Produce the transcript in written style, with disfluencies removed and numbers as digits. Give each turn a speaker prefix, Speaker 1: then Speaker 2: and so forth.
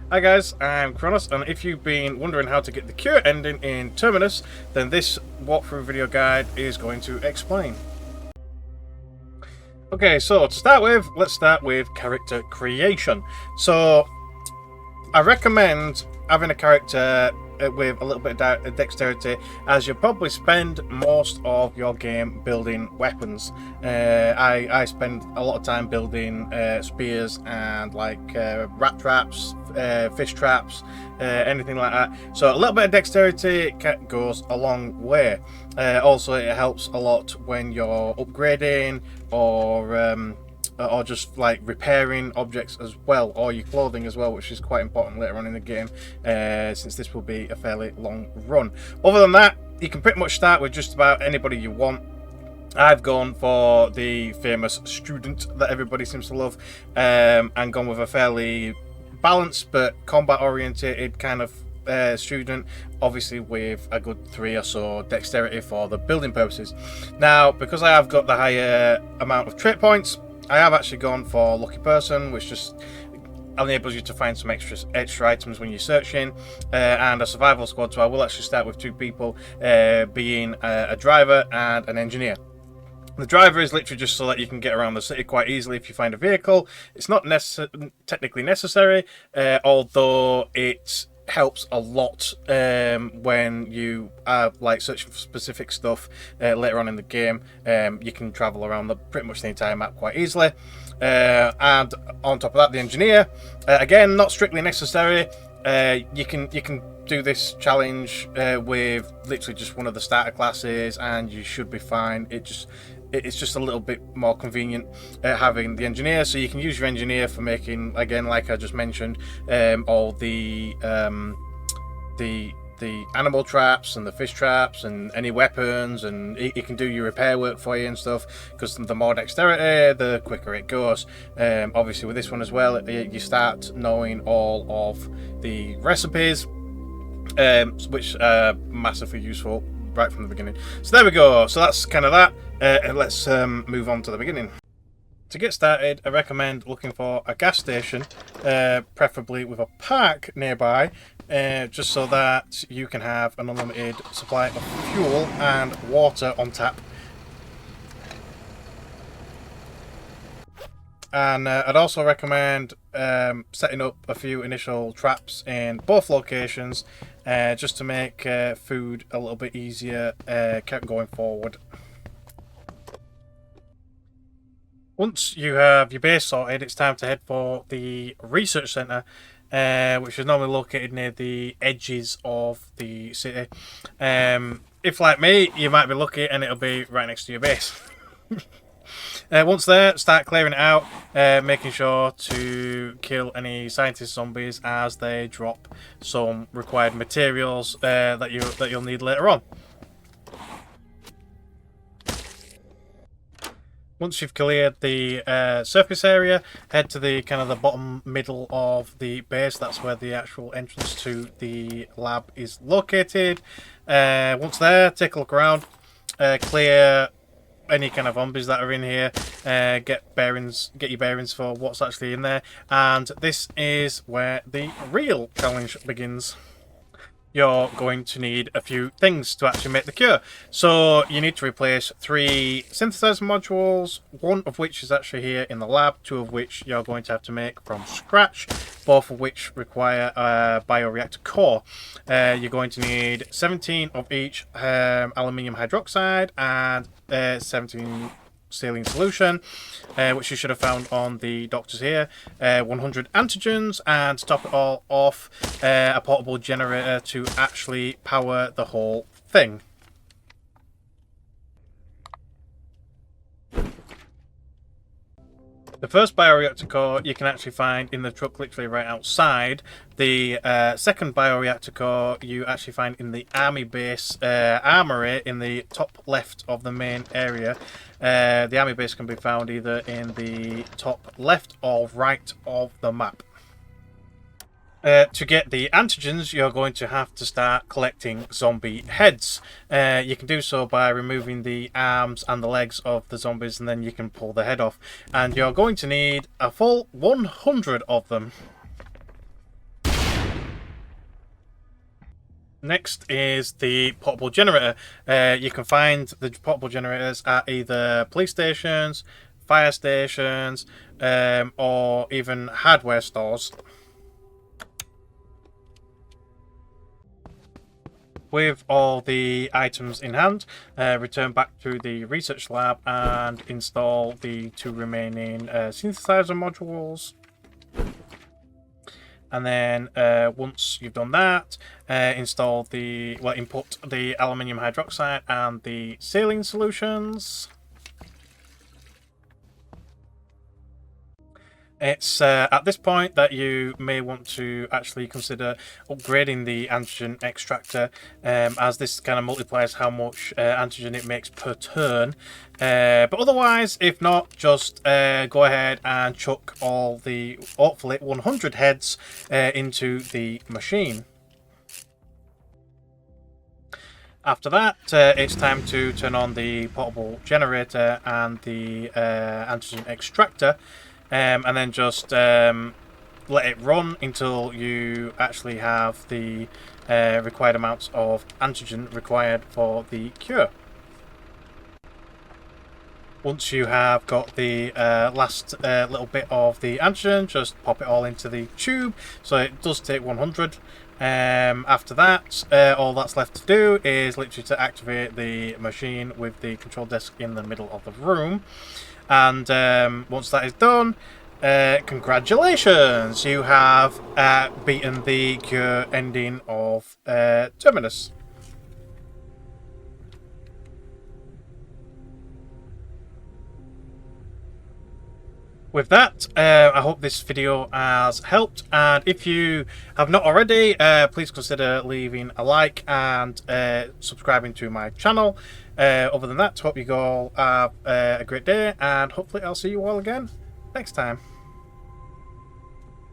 Speaker 1: Hi guys, I'm Crownos, and if you've been wondering how to get the cure ending in Terminus, then this walkthrough video guide is going to explain. Okay, so to start with, let's start with character creation. So, I recommend having a character with a little bit of dexterity, as you'll probably spend most of your game building weapons. I spend a lot of time building spears and like rat traps, fish traps, anything like that. So a little bit of dexterity goes a long way. Also, it helps a lot when you're upgrading or just like repairing objects as well, or your clothing as well, which is quite important later on in the game, since this will be a fairly long run. Other than that, you can pretty much start with just about anybody you want. I've gone for the famous student that everybody seems to love, and gone with a fairly balanced but combat orientated kind of student, obviously with a good 3 or so dexterity for the building purposes. Now, because I have got the higher amount of trait points, I have actually gone for Lucky Person, which just enables you to find some extra items when you're searching, and a survival squad. So I will actually start with 2 people, being a driver and an engineer. The driver is literally just so that you can get around the city quite easily if you find a vehicle. It's not technically necessary, although it helps a lot when you are like searching for specific stuff later on in the game. You can travel around pretty much the entire map quite easily, and on top of that, the engineer, again, not strictly necessary. You can do this challenge with literally just one of the starter classes and you should be fine. It's just a little bit more convenient having the engineer, so you can use your engineer for making, again, like I just mentioned, all the animal traps and the fish traps and any weapons, and it can do your repair work for you and stuff, because the more dexterity, the quicker it goes. Obviously with this one as well, you start knowing all of the recipes, which are massively useful right from the beginning. So there we go. So that's kind of that. Let's move on to the beginning. To get started, I recommend looking for a gas station, preferably with a park nearby, just so that you can have an unlimited supply of fuel and water on tap. And I'd also recommend setting up a few initial traps in both locations, just to make food a little bit easier going forward. Once you have your base sorted, it's time to head for the research centre, which is normally located near the edges of the city. If, like me, you might be lucky and it'll be right next to your base. Once there, start clearing it out, making sure to kill any scientist zombies as they drop some required materials that you'll need later on. Once you've cleared the surface area, head to the kind of the bottom middle of the base. That's where the actual entrance to the lab is located. Once there, take a look around, clear any kind of zombies that are in here, get your bearings for what's actually in there, and this is where the real challenge begins. You're going to need a few things to actually make the cure. So you need to replace 3 synthesizer modules, 1 of which is actually here in the lab, 2 of which you're going to have to make from scratch, both of which require a bioreactor core. You're going to need 17 of each aluminium hydroxide and 17 saline solution, which you should have found on the doctors here, 100 antigens, and to top it all off, a portable generator to actually power the whole thing. The first bioreactor core you can actually find in the truck literally right outside. The second bioreactor core you actually find in the army base armory in the top left of the main area. The army base can be found either in the top left or right of the map. To get the antigens, you're going to have to start collecting zombie heads. You can do so by removing the arms and the legs of the zombies, and then you can pull the head off. And you're going to need a full 100 of them. Next is the portable generator. You can find the portable generators at either police stations, fire stations, or even hardware stores. With all the items in hand, return back to the research lab and install the 2 remaining synthesizer modules. And then once you've done that, input the aluminium hydroxide and the saline solutions. It's at this point that you may want to actually consider upgrading the antigen extractor, as this kind of multiplies how much antigen it makes per turn. But otherwise, if not, just go ahead and chuck all the, hopefully, 100 heads into the machine. After that, it's time to turn on the portable generator and the antigen extractor. And then just let it run until you actually have the required amounts of antigen required for the cure. Once you have got the last little bit of the antigen, just pop it all into the tube. So it does take 100. After that, all that's left to do is literally to activate the machine with the control desk in the middle of the room. And once that is done, congratulations! You have beaten the cure ending of Terminus. With that, I hope this video has helped, and if you have not already, please consider leaving a like and subscribing to my channel. Other than that, hope you all have a great day, and hopefully I'll see you all again next time.